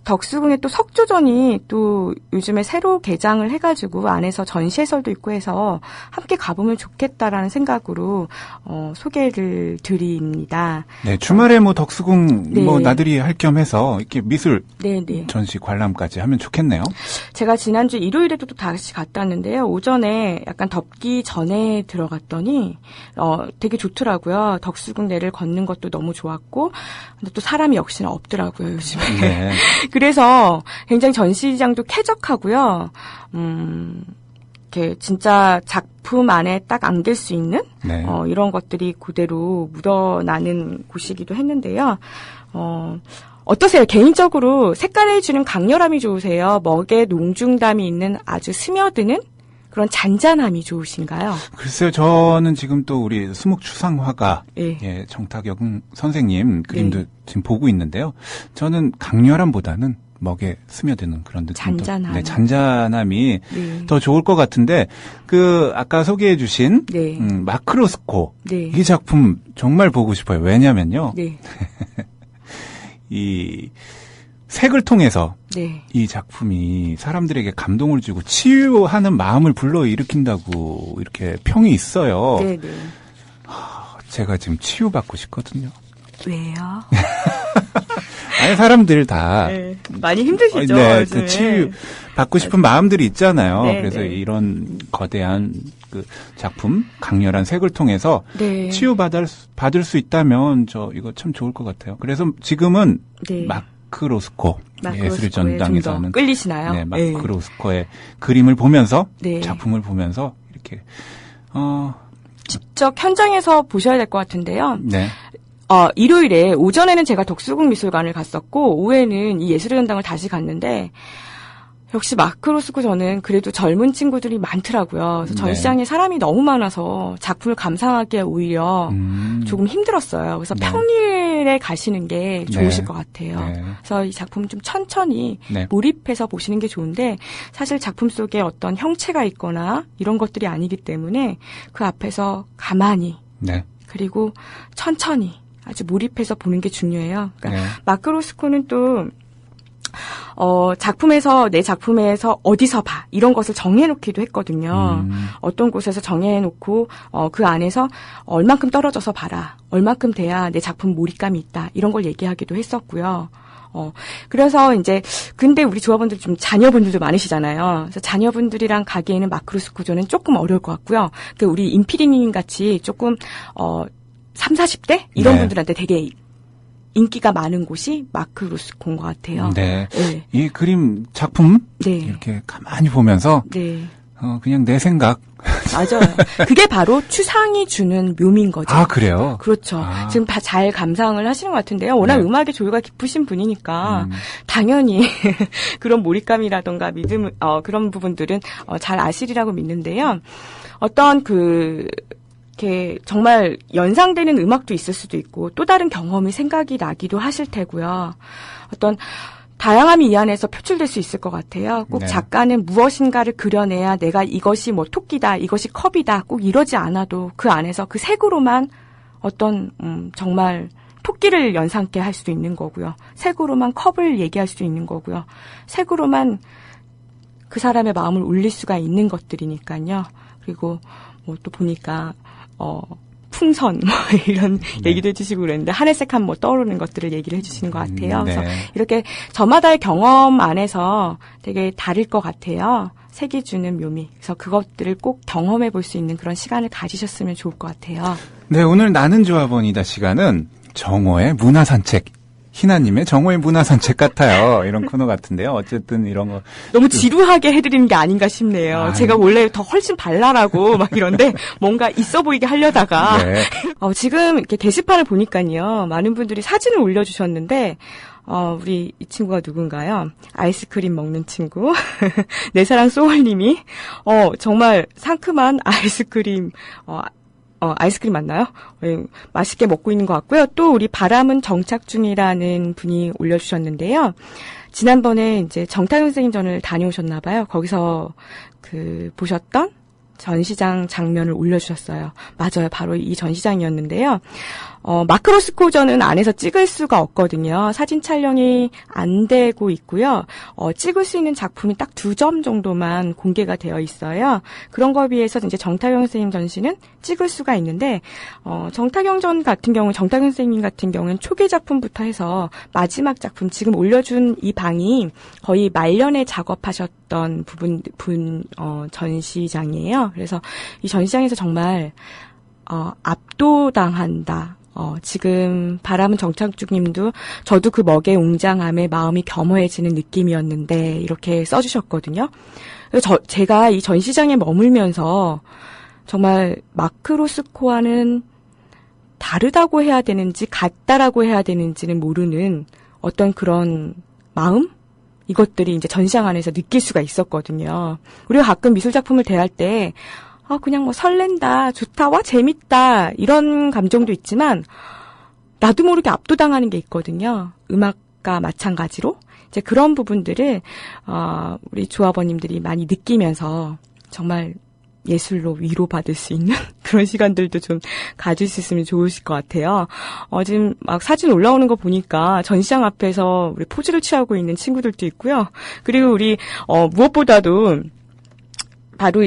덕수궁에 또 석조전이 또 요즘에 새로 개장을 해가지고 안에서 전시해설도 있고 해서 함께 가보면 좋겠다라는 생각으로 소개를 드립니다. 네, 주말에 뭐 덕수궁 네. 뭐 나들이 할 겸 해서 이렇게 미술 네네. 전시 관람까지 하면 좋겠네요. 제가 지난주 일요일에도 또 다시 갔다 왔는데요. 오전에 약간 덥기 전에 들어갔더니 되게 좋더라고요. 덕수궁 내를 걷는 것도 너무 좋았고 근데 또 사람이 역시나 없더라고요, 요즘에. 네. 그래서 굉장히 전시장도 쾌적하고요. 이렇게 진짜 작품 안에 딱 안길 수 있는 네. 이런 것들이 그대로 묻어나는 곳이기도 했는데요. 어떠세요? 개인적으로 색깔을 주는 강렬함이 좋으세요? 먹의 농중담이 있는 아주 스며드는 그런 잔잔함이 좋으신가요? 글쎄요, 저는 지금 또 우리 수묵추상화가 예. 예, 정타경 선생님 그림도 네. 지금 보고 있는데요. 저는 강렬함보다는 먹에 스며드는 그런 느낌도, 잔잔함. 네, 잔잔함이 네. 더 좋을 것 같은데 아까 소개해주신 네. 마크 로스코 네. 이 작품 정말 보고 싶어요. 왜냐면요, 네. 이 색을 통해서 네. 이 작품이 사람들에게 감동을 주고 치유하는 마음을 불러일으킨다고 이렇게 평이 있어요. 네, 네. 제가 지금 치유받고 싶거든요. 왜요? 아니, 사람들 다. 네. 많이 힘드시죠? 네, 요즘에. 그 치유 받고 싶은 마음들이 있잖아요. 네, 그래서 네. 이런 거대한 그 작품, 강렬한 색을 통해서 네. 치유받을 수 있다면 이거 참 좋을 것 같아요. 그래서 지금은 네. 마크 로스코 마크 예술의 로스코에 좀 전당에서는 더 끌리시나요? 네, 마크 로스코의 그림을 보면서 네. 작품을 보면서 이렇게 직접 현장에서 보셔야 될 것 같은데요. 네. 일요일에 오전에는 제가 덕수궁 미술관을 갔었고 오후에는 이 예술의 전당을 다시 갔는데 역시 마크 로스코 저는 그래도 젊은 친구들이 많더라고요. 그래서 네. 전시장에 사람이 너무 많아서 작품을 감상하기에 오히려 조금 힘들었어요. 그래서 네. 평일에 가시는 게 좋으실 네. 것 같아요. 네. 그래서 이 작품 좀 천천히 네. 몰입해서 보시는 게 좋은데 사실 작품 속에 어떤 형체가 있거나 이런 것들이 아니기 때문에 그 앞에서 가만히 네. 그리고 천천히 아주 몰입해서 보는 게 중요해요. 그러니까 네. 마크 로스코는 또 내 작품에서 어디서 봐 이런 것을 정해놓기도 했거든요. 어떤 곳에서 정해놓고 그 안에서 얼만큼 떨어져서 봐라, 얼만큼 돼야 내 작품 몰입감이 있다 이런 걸 얘기하기도 했었고요. 그래서 이제 근데 우리 조합원들 좀 자녀분들도 많으시잖아요. 그래서 자녀분들이랑 가기에는 마크 로스코조는 조금 어려울 것 같고요. 그 우리 임피디님 같이 조금 3, 40대 이런 네. 분들한테 되게 인기가 많은 곳이 마크 로스코인 것 같아요. 네. 네. 이 그림 작품 네. 이렇게 가만히 보면서 네. 그냥 내 생각. 맞아요. 그게 바로 추상이 주는 묘미인 거죠. 아, 그래요? 그렇죠. 아. 지금 다 잘 감상을 하시는 것 같은데요. 워낙 네. 음악에 조예가 깊으신 분이니까 당연히 그런 몰입감이라던가 믿음, 그런 부분들은 잘 아시리라고 믿는데요. 어떤 이렇게 정말 연상되는 음악도 있을 수도 있고 또 다른 경험이 생각이 나기도 하실 테고요. 어떤 다양함이 이 안에서 표출될 수 있을 것 같아요. 꼭 네. 작가는 무엇인가를 그려내야 내가 이것이 뭐 토끼다, 이것이 컵이다, 꼭 이러지 않아도 그 안에서 그 색으로만 어떤 정말 토끼를 연상케 할 수도 있는 거고요. 색으로만 컵을 얘기할 수도 있는 거고요. 색으로만 그 사람의 마음을 울릴 수가 있는 것들이니까요. 그리고 뭐 또 보니까 풍선 뭐 이런 얘기도 해주시고 그랬는데 하늘색 한 뭐 떠오르는 것들을 얘기를 해주시는 것 같아요. 네. 그래서 이렇게 저마다의 경험 안에서 되게 다를 것 같아요. 색이 주는 묘미. 그래서 그것들을 꼭 경험해 볼 수 있는 그런 시간을 가지셨으면 좋을 것 같아요. 네, 오늘 나는 조합원이다 시간은 정호의 문화산책. 희나님의 정호의 문화산책 같아요. 이런 코너 같은데요. 어쨌든 이런 거. 너무 지루하게 해드리는 게 아닌가 싶네요. 제가 원래 더 훨씬 발랄하고 막 이런데 뭔가 있어 보이게 하려다가 네. 지금 이렇게 게시판을 보니까요. 많은 분들이 사진을 올려주셨는데 우리 이 친구가 누군가요? 아이스크림 먹는 친구. 내 사랑 소월님이 정말 상큼한 아이스크림 아이스크림 맞나요? 맛있게 먹고 있는 것 같고요. 또 우리 바람은 정착 중이라는 분이 올려주셨는데요. 지난번에 이제 정타윤 선생님 전을 다녀오셨나 봐요. 거기서 보셨던 전시장 장면을 올려주셨어요. 맞아요. 바로 이 전시장이었는데요. 마크로스코저는 안에서 찍을 수가 없거든요. 사진 촬영이 안 되고 있고요. 찍을 수 있는 작품이 딱 2점 정도만 공개가 되어 있어요. 그런 거에 비해서 이제 정타경 선생님 전시는 찍을 수가 있는데, 정타경 전 같은 경우, 정타경 선생님 같은 경우는 초기 작품부터 해서 마지막 작품, 지금 올려준 이 방이 거의 말년에 작업하셨던 전시장이에요. 그래서 이 전시장에서 정말, 압도당한다. 지금 바람은 정착주님도 저도 그 먹의 웅장함에 마음이 겸허해지는 느낌이었는데 이렇게 써주셨거든요. 그래서 제가 이 전시장에 머물면서 정말 마크로스코와는 다르다고 해야 되는지 같다라고 해야 되는지는 모르는 어떤 그런 마음? 이것들이 이제 전시장 안에서 느낄 수가 있었거든요. 우리가 가끔 미술작품을 대할 때 그냥 뭐 설렌다, 좋다, 와, 재밌다, 이런 감정도 있지만, 나도 모르게 압도당하는 게 있거든요. 음악과 마찬가지로. 이제 그런 부분들을, 우리 조합원님들이 많이 느끼면서, 정말 예술로 위로받을 수 있는 그런 시간들도 좀 가질 수 있으면 좋으실 것 같아요. 지금 막 사진 올라오는 거 보니까 전시장 앞에서 우리 포즈를 취하고 있는 친구들도 있고요. 그리고 우리, 무엇보다도, 바로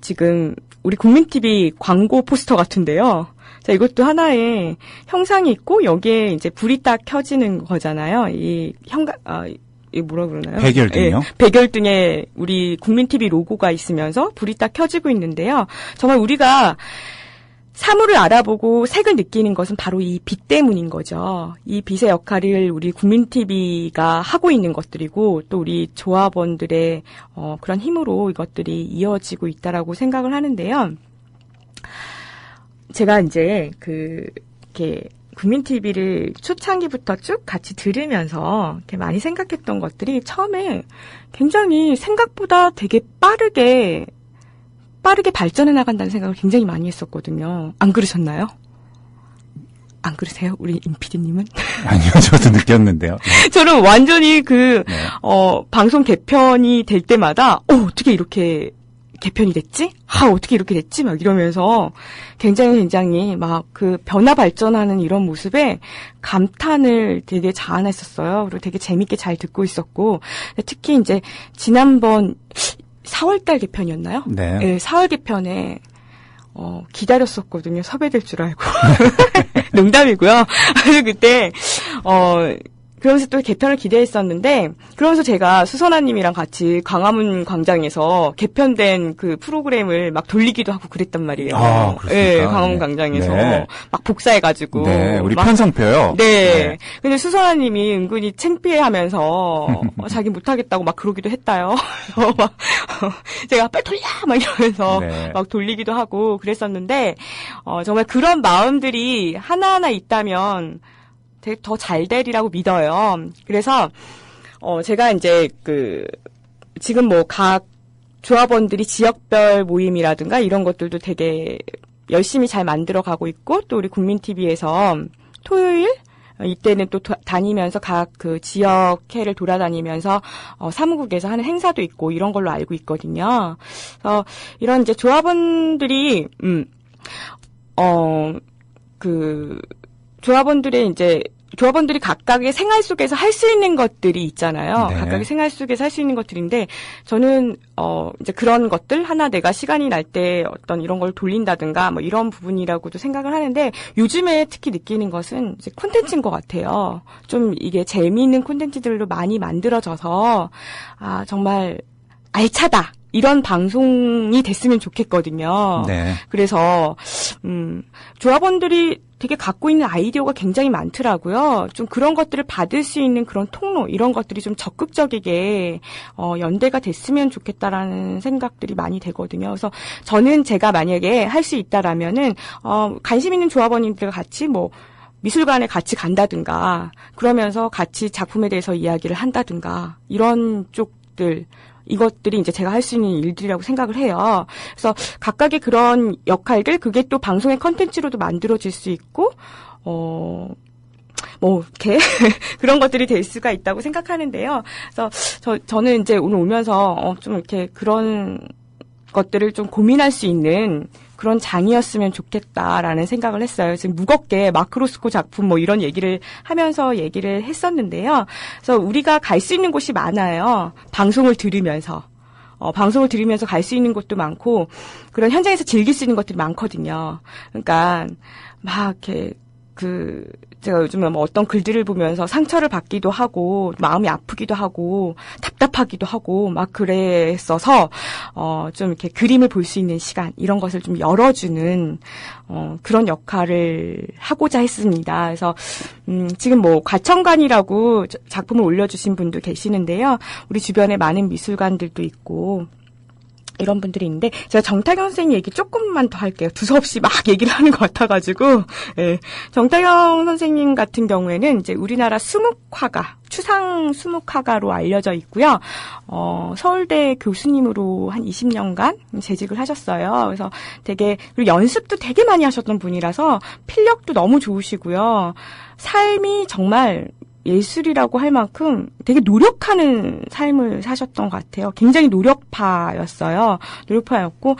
지금, 우리 국민TV 광고 포스터 같은데요. 자, 이것도 하나의 형상이 있고, 여기에 이제 불이 딱 켜지는 거잖아요. 이 뭐라 그러나요? 백열등이요? 네, 백열등에 우리 국민TV 로고가 있으면서 불이 딱 켜지고 있는데요. 정말 우리가 사물을 알아보고 색을 느끼는 것은 바로 이 빛 때문인 거죠. 이 빛의 역할을 우리 국민TV가 하고 있는 것들이고 또 우리 조합원들의 그런 힘으로 이것들이 이어지고 있다라고 생각을 하는데요. 제가 이제 이렇게 국민TV를 초창기부터 쭉 같이 들으면서 이렇게 많이 생각했던 것들이 처음에 굉장히 생각보다 되게 빠르게 발전해 나간다는 생각을 굉장히 많이 했었거든요. 안 그러셨나요? 안 그러세요? 우리 임 PD님은? 아니요, 저도 느꼈는데요. 네. 저는 완전히 방송 개편이 될 때마다, 어떻게 이렇게 개편이 됐지? 어떻게 이렇게 됐지? 막 이러면서 굉장히 막 변화 발전하는 이런 모습에 감탄을 되게 자아냈었어요. 그리고 되게 재밌게 잘 듣고 있었고, 특히 이제 지난번 4월달 개편이었나요? 네. 네, 4월 개편에 기다렸었거든요. 섭외될 줄 알고. 농담이고요. 그래서 그때 그러면서 또 개편을 기대했었는데, 그러면서 제가 수선아님이랑 같이 광화문 광장에서 개편된 그 프로그램을 막 돌리기도 하고 그랬단 말이에요. 그렇습니까? 네, 광화문 광장에서 네. 막 복사해가지고. 네, 우리 편성표요. 네. 근데 수선아님이 은근히 창피해하면서 자기 못하겠다고 막 그러기도 했다요. 그래서 막 제가 빨리 돌려! 막 이러면서 네. 막 돌리기도 하고 그랬었는데, 정말 그런 마음들이 하나하나 있다면 더 잘 되리라고 믿어요. 그래서 제가 이제 지금 뭐 각 조합원들이 지역별 모임이라든가 이런 것들도 되게 열심히 잘 만들어 가고 있고, 또 우리 국민TV에서 토요일 이때는 또 다니면서 각 지역회를 돌아다니면서 사무국에서 하는 행사도 있고 이런 걸로 알고 있거든요. 그래서 이런 이제 조합원들이 조합원들이 각각의 생활 속에서 할 수 있는 것들이 있잖아요. 네. 각각의 생활 속에서 할 수 있는 것들인데, 저는, 이제 그런 것들, 하나 내가 시간이 날 때 어떤 이런 걸 돌린다든가, 뭐 이런 부분이라고도 생각을 하는데, 요즘에 특히 느끼는 것은 이제 콘텐츠인 것 같아요. 좀 이게 재미있는 콘텐츠들로 많이 만들어져서, 정말 알차다. 이런 방송이 됐으면 좋겠거든요. 네. 그래서, 조합원들이 되게 갖고 있는 아이디어가 굉장히 많더라고요. 좀 그런 것들을 받을 수 있는 그런 통로, 이런 것들이 좀 적극적이게, 연대가 됐으면 좋겠다라는 생각들이 많이 되거든요. 그래서 저는 제가 만약에 할 수 있다라면은, 관심 있는 조합원님들과 같이 미술관에 같이 간다든가, 그러면서 같이 작품에 대해서 이야기를 한다든가, 이런 쪽들, 이것들이 이제 제가 할 수 있는 일들이라고 생각을 해요. 그래서 각각의 그런 역할들, 그게 또 방송의 컨텐츠로도 만들어질 수 있고, 이렇게, 그런 것들이 될 수가 있다고 생각하는데요. 그래서 저는 이제 오늘 오면서, 좀 이렇게 그런 것들을 좀 고민할 수 있는 그런 장이었으면 좋겠다라는 생각을 했어요. 지금 무겁게 마크로스코 작품 이런 얘기를 하면서 얘기를 했었는데요. 그래서 우리가 갈 수 있는 곳이 많아요. 방송을 들으면서 갈 수 있는 곳도 많고, 그런 현장에서 즐길 수 있는 것들이 많거든요. 그러니까, 이렇게, 제가 요즘에 어떤 글들을 보면서 상처를 받기도 하고, 마음이 아프기도 하고, 답답하기도 하고, 그랬어서, 좀 이렇게 그림을 볼 수 있는 시간, 이런 것을 좀 열어주는, 그런 역할을 하고자 했습니다. 그래서, 지금 과천관이라고 작품을 올려주신 분도 계시는데요. 우리 주변에 많은 미술관들도 있고, 이런 분들이 있는데, 제가 정타경 선생님 얘기 조금만 더 할게요. 두서없이 막 얘기를 하는 것 같아가지고, 예. 정타경 선생님 같은 경우에는 이제 우리나라 수묵화가, 추상 수묵화가로 알려져 있고요. 서울대 교수님으로 한 20년간 재직을 하셨어요. 그래서 그리고 연습도 되게 많이 하셨던 분이라서 필력도 너무 좋으시고요. 삶이 정말 예술이라고 할 만큼 되게 노력하는 삶을 사셨던 것 같아요. 굉장히 노력파였어요. 노력파였고,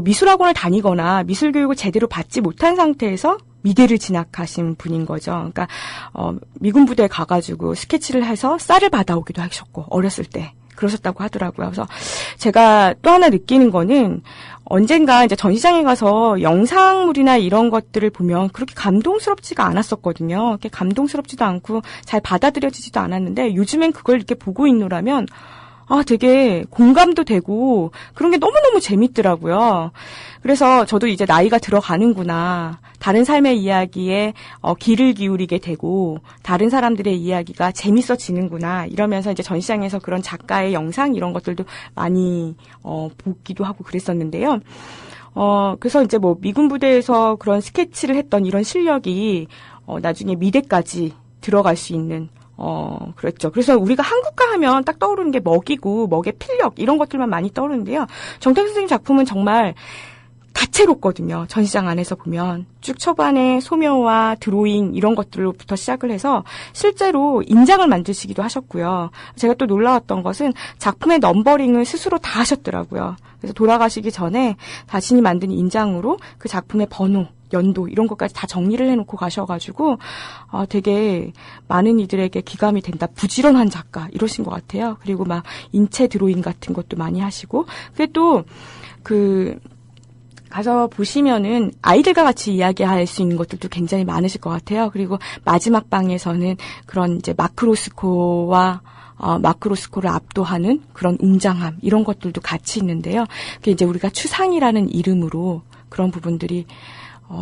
미술학원을 다니거나 미술 교육을 제대로 받지 못한 상태에서 미대를 진학하신 분인 거죠. 그러니까, 미군 부대에 가가지고 스케치를 해서 쌀을 받아오기도 하셨고, 어렸을 때. 그러셨다고 하더라고요. 그래서 제가 또 하나 느끼는 거는 언젠가 이제 전시장에 가서 영상물이나 이런 것들을 보면 그렇게 감동스럽지가 않았었거든요. 그렇게 감동스럽지도 않고 잘 받아들여지지도 않았는데 요즘엔 그걸 이렇게 보고 있노라면 되게 공감도 되고 그런 게 너무너무 재밌더라고요. 그래서 저도 이제 나이가 들어가는구나. 다른 삶의 이야기에 귀를 기울이게 되고 다른 사람들의 이야기가 재밌어지는구나. 이러면서 이제 전시장에서 그런 작가의 영상 이런 것들도 많이 보기도 하고 그랬었는데요. 그래서 이제 미군 부대에서 그런 스케치를 했던 이런 실력이 나중에 미대까지 들어갈 수 있는 그랬죠. 그래서 우리가 한국가 하면 딱 떠오르는 게 먹이고, 먹의 필력, 이런 것들만 많이 떠오르는데요. 정태근 선생님 작품은 정말 다채롭거든요. 전시장 안에서 보면. 쭉 초반에 소묘와 드로잉, 이런 것들로부터 시작을 해서 실제로 인장을 만드시기도 하셨고요. 제가 또 놀라웠던 것은 작품의 넘버링을 스스로 다 하셨더라고요. 그래서 돌아가시기 전에 자신이 만든 인장으로 그 작품의 번호, 연도 이런 것까지 다 정리를 해놓고 가셔가지고 되게 많은 이들에게 기감이 된다. 부지런한 작가 이러신 것 같아요. 그리고 인체 드로잉 같은 것도 많이 하시고 그게 또 가서 보시면은 아이들과 같이 이야기할 수 있는 것들도 굉장히 많으실 것 같아요. 그리고 마지막 방에서는 그런 이제 마크로스코와 마크로스코를 압도하는 그런 웅장함 이런 것들도 같이 있는데요. 그게 이제 우리가 추상이라는 이름으로 그런 부분들이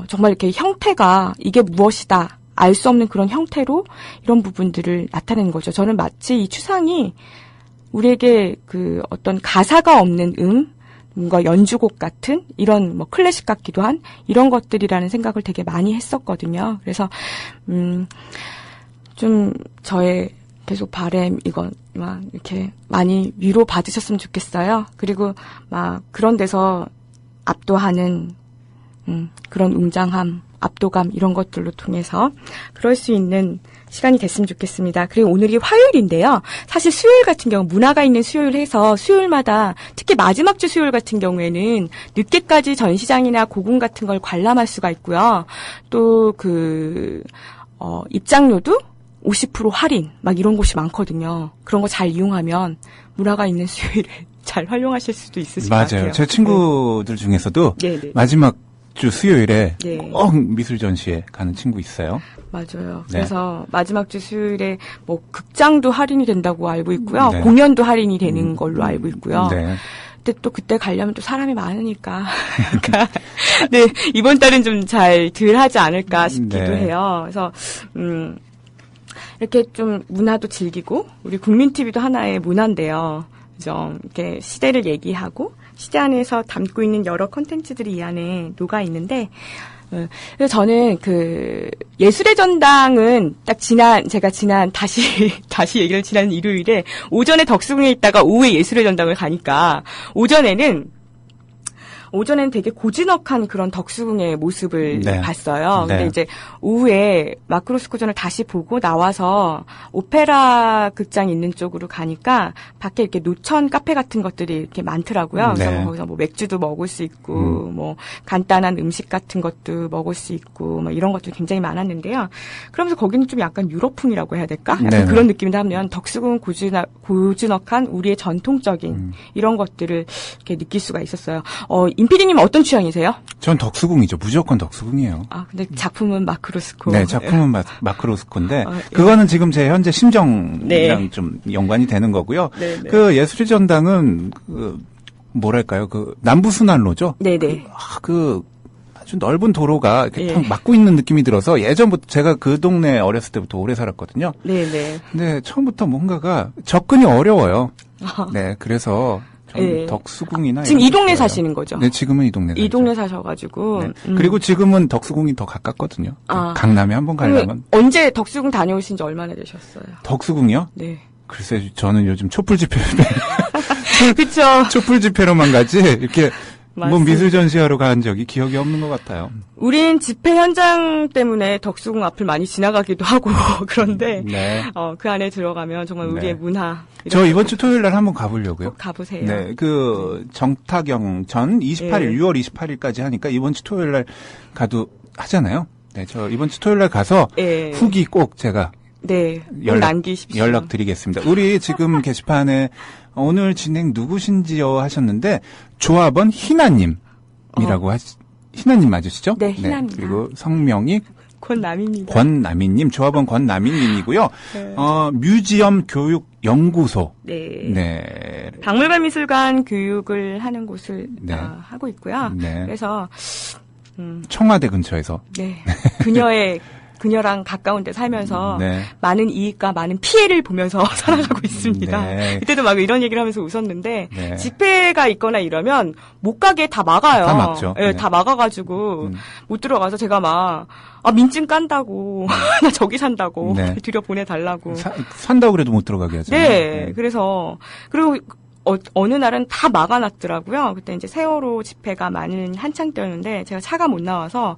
정말 이렇게 형태가 이게 무엇이다 알 수 없는 그런 형태로 이런 부분들을 나타내는 거죠. 저는 마치 이 추상이 우리에게 어떤 가사가 없는 뭔가 연주곡 같은 이런 클래식 같기도 한 이런 것들이라는 생각을 되게 많이 했었거든요. 그래서 좀 저의 계속 바람 이건 이렇게 많이 위로 받으셨으면 좋겠어요. 그리고 그런 데서 압도하는 그런 웅장함, 압도감 이런 것들로 통해서 그럴 수 있는 시간이 됐으면 좋겠습니다. 그리고 오늘이 화요일인데요. 사실 수요일 같은 경우 문화가 있는 수요일 해서 수요일마다 특히 마지막 주 수요일 같은 경우에는 늦게까지 전시장이나 고궁 같은 걸 관람할 수가 있고요. 또 입장료도 50% 할인 이런 곳이 많거든요. 그런 거 잘 이용하면 문화가 있는 수요일을 잘 활용하실 수도 있으실 것 같아요. 맞아요. 제 친구들 중에서도 네네. 마지막 주 수요일에 네. 꼭 미술 전시회 가는 친구 있어요. 맞아요. 네. 그래서 마지막 주 수요일에 극장도 할인이 된다고 알고 있고요. 네. 공연도 할인이 되는 걸로 알고 있고요. 네. 근데 또 그때 가려면 또 사람이 많으니까. 그러니까, 네, 이번 달은 좀 잘 덜 하지 않을까 싶기도 네. 해요. 그래서, 이렇게 좀 문화도 즐기고, 우리 국민TV도 하나의 문화인데요. 그죠? 이렇게 시대를 얘기하고, 시대 안에서 담고 있는 여러 콘텐츠들이 이 안에 녹아 있는데, 그래서 저는 예술의 전당은 제가 다시 얘기를 지난 일요일에 오전에 덕수궁에 있다가 오후에 예술의 전당을 가니까 오전에는 되게 고즈넉한 그런 덕수궁의 모습을 네. 봤어요. 네. 근데 이제 오후에 마크로스코전을 다시 보고 나와서 오페라 극장 있는 쪽으로 가니까 밖에 이렇게 노천 카페 같은 것들이 이렇게 많더라고요. 그래서 네. 거기서 뭐 맥주도 먹을 수 있고 뭐 간단한 음식 같은 것도 먹을 수 있고 뭐 이런 것들이 굉장히 많았는데요. 그러면서 거기는 좀 약간 유럽풍이라고 해야 될까? 약간 네네. 그런 느낌인데 하면 덕수궁 고즈넉한 우리의 전통적인 이런 것들을 이렇게 느낄 수가 있었어요. 임피디님 어떤 취향이세요? 전 덕수궁이죠. 무조건 덕수궁이에요. 아, 근데 작품은 마크로스코. 네, 작품은 마크로스코인데 예. 그거는 지금 제 현재 심정이랑 네. 좀 연관이 되는 거고요. 네, 네. 그 예술의 전당은 뭐랄까요? 남부순환로죠. 네네. 아주 넓은 도로가 이렇게 예. 탁 막고 있는 느낌이 들어서 예전부터 제가 그 동네 어렸을 때부터 오래 살았거든요. 네네. 근데 처음부터 뭔가가 접근이 어려워요. 네, 그래서 전 예. 덕수궁이나 지금 이런 이 동네 게 좋아요. 사시는 거죠? 네, 지금은 이 동네. 이 동네 사셔가지고. 네. 그리고 지금은 덕수궁이 더 가깝거든요. 아. 강남에 한번 가려면 언제 덕수궁 다녀오신 지 얼마나 되셨어요? 덕수궁이요? 네. 글쎄, 저는 요즘 촛불 집회 그쵸. 촛불 집회로만 가지 이렇게 뭐 맞습니다. 미술 전시하러 간 적이 기억이 없는 것 같아요. 우린 집회 현장 때문에 덕수궁 앞을 많이 지나가기도 하고 그런데 네. 그 안에 들어가면 정말 우리의 네. 문화. 저 이번 주 토요일 날 한번 가보려고요. 꼭 가보세요. 네, 정타경 전 28일, 네. 6월 28일까지 하니까 이번 주 토요일 날 가도 하잖아요. 네, 저 이번 주 토요일 날 가서 네. 후기 꼭 제가 네. 꼭 남기십시오. 연락드리겠습니다. 우리 지금 게시판에 오늘 진행 누구신지요 하셨는데 조합원 희나님이라고 희나님 맞으시죠? 네, 희나입니다. 그리고 성명이 권남입니다. 권남인님, 조합원 권남인님이고요. 네. 뮤지엄 교육연구소. 네. 네. 박물관 미술관 교육을 하는 곳을 네. 하고 있고요. 네. 그래서 청와대 근처에서. 네. 그녀랑 가까운 데 살면서 네. 많은 이익과 많은 피해를 보면서 살아가고 있습니다. 네. 그때도 막 이런 얘기를 하면서 웃었는데 네. 집회가 있거나 이러면 못 가게 다 막아요. 다 막죠. 네, 네. 다 막아가지고 못 들어가서 제가 막 민증 깐다고 나 저기 산다고 네. 들여 보내달라고. 산다고 그래도 못 들어가게 하죠. 네. 그래서 그리고 어느 날은 다 막아놨더라고요. 그때 이제 세월호 집회가 많은 한창 때였는데 제가 차가 못 나와서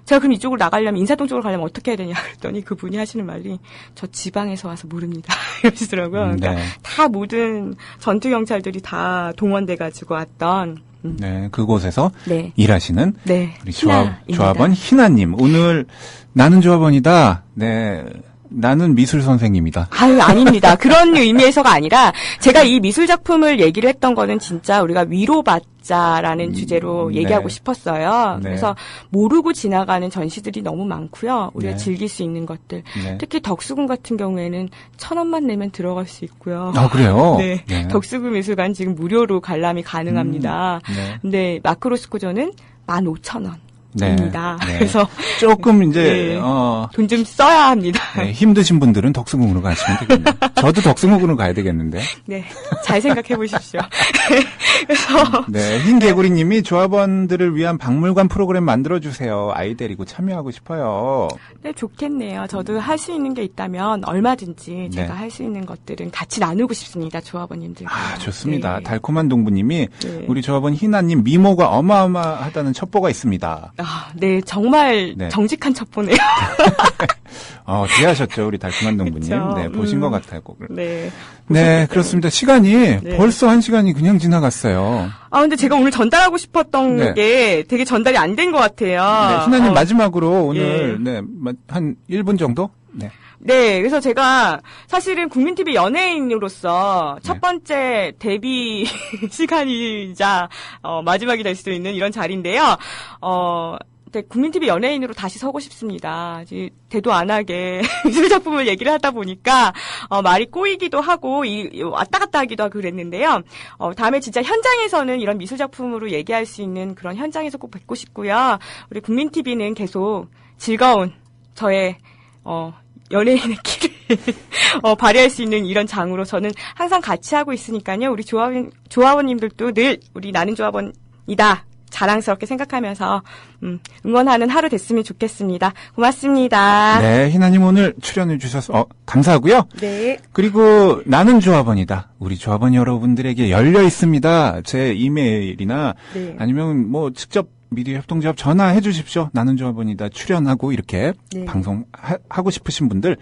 제가 그럼 이쪽으로 나가려면 인사동 쪽으로 가려면 어떻게 해야 되냐 그랬더니 그분이 하시는 말이 저 지방에서 와서 모릅니다 이러시더라고요. 그러니까 네. 다 모든 전투 경찰들이 다 동원돼 가지고 왔던 네, 그곳에서 네. 일하시는 네. 우리 희나입니다. 조합원 희나님. 오늘 나는 조합원이다. 네. 나는 미술 선생님이다. 아유, 아닙니다. 그런 의미에서가 아니라 제가 이 미술 작품을 얘기를 했던 거는 진짜 우리가 위로받자라는 주제로 네. 얘기하고 싶었어요. 네. 그래서 모르고 지나가는 전시들이 너무 많고요. 우리가 네. 즐길 수 있는 것들. 네. 특히 덕수궁 같은 경우에는 1,000원만 내면 들어갈 수 있고요. 아, 그래요? 네. 덕수궁 미술관 지금 무료로 관람이 가능합니다. 네. 근데 마크로스코전은 15,000원. 네. 입니다. 네. 그래서 조금 이제 네. 돈 좀 써야 합니다. 네, 힘드신 분들은 덕수궁으로 가시면 되겠네요. 저도 덕수궁으로 가야 되겠는데. 네, 잘 생각해 보십시오. 그래서 네, 흰개구리님이 조합원들을 위한 박물관 프로그램 만들어주세요. 아이 데리고 참여하고 싶어요. 네, 좋겠네요. 저도 할 수 있는 게 있다면 얼마든지 제가 할 수 있는 것들은 같이 나누고 싶습니다. 조합원님들. 아, 좋습니다. 네. 달콤한 동부님이 네. 우리 조합원 희나님 미모가 어마어마하다는 첩보가 있습니다. 네, 정말 네. 정직한 첩보네요. 귀하셨죠, 우리 달콤한 동부님. 그쵸. 네, 보신 것 같아요, 꼭. 네. 네, 그렇습니다. 시간이 벌써 1시간이 그냥 지나갔어요. 근데 제가 오늘 전달하고 싶었던 네. 게 되게 전달이 안 된 것 같아요. 네, 희나님 마지막으로 오늘, 예. 네, 한 1분 정도? 네. 네, 그래서 제가 사실은 국민TV 연예인으로서 첫 번째 데뷔 시간이자 마지막이 될 수도 있는 이런 자리인데요. 국민TV 연예인으로 다시 서고 싶습니다. 이제 대도 안 하게 미술 작품을 얘기를 하다 보니까 말이 꼬이기도 하고 왔다 갔다 하기도 하고 그랬는데요. 다음에 진짜 현장에서는 이런 미술 작품으로 얘기할 수 있는 그런 현장에서 꼭 뵙고 싶고요. 우리 국민TV는 계속 즐거운 저의 연예인의 길을 발휘할 수 있는 이런 장으로 저는 항상 같이 하고 있으니까요. 우리 조합원님들도 늘 우리 나는 조합원이다. 자랑스럽게 생각하면서 응원하는 하루 됐으면 좋겠습니다. 고맙습니다. 네, 희나님 오늘 출연해 주셔서 감사하고요. 네. 그리고 나는 조합원이다. 우리 조합원 여러분들에게 열려 있습니다. 제 이메일이나 네. 아니면 뭐 직접 미디어 협동조합 전화해 주십시오. 나는 조합원이다. 출연하고 이렇게 네. 방송 하고 싶으신 분들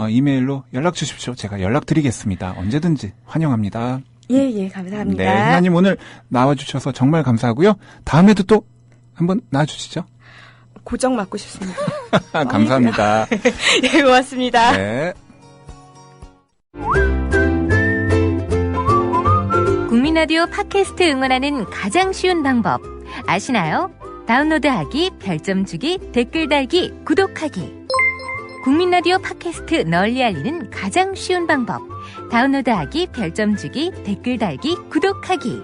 이메일로 연락 주십시오. 제가 연락드리겠습니다. 언제든지 환영합니다. 예, 감사합니다. 네, 희나님 오늘 나와주셔서 정말 감사하고요. 다음에도 또 한번 나와주시죠. 고정 맞고 싶습니다. 감사합니다. 예, 고맙습니다. 네. 국민라디오 팟캐스트 응원하는 가장 쉬운 방법 아시나요? 다운로드하기, 별점 주기, 댓글 달기, 구독하기. 국민라디오 팟캐스트 널리 알리는 가장 쉬운 방법. 다운로드하기, 별점 주기, 댓글 달기, 구독하기.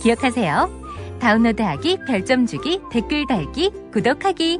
기억하세요. 다운로드하기, 별점 주기, 댓글 달기, 구독하기.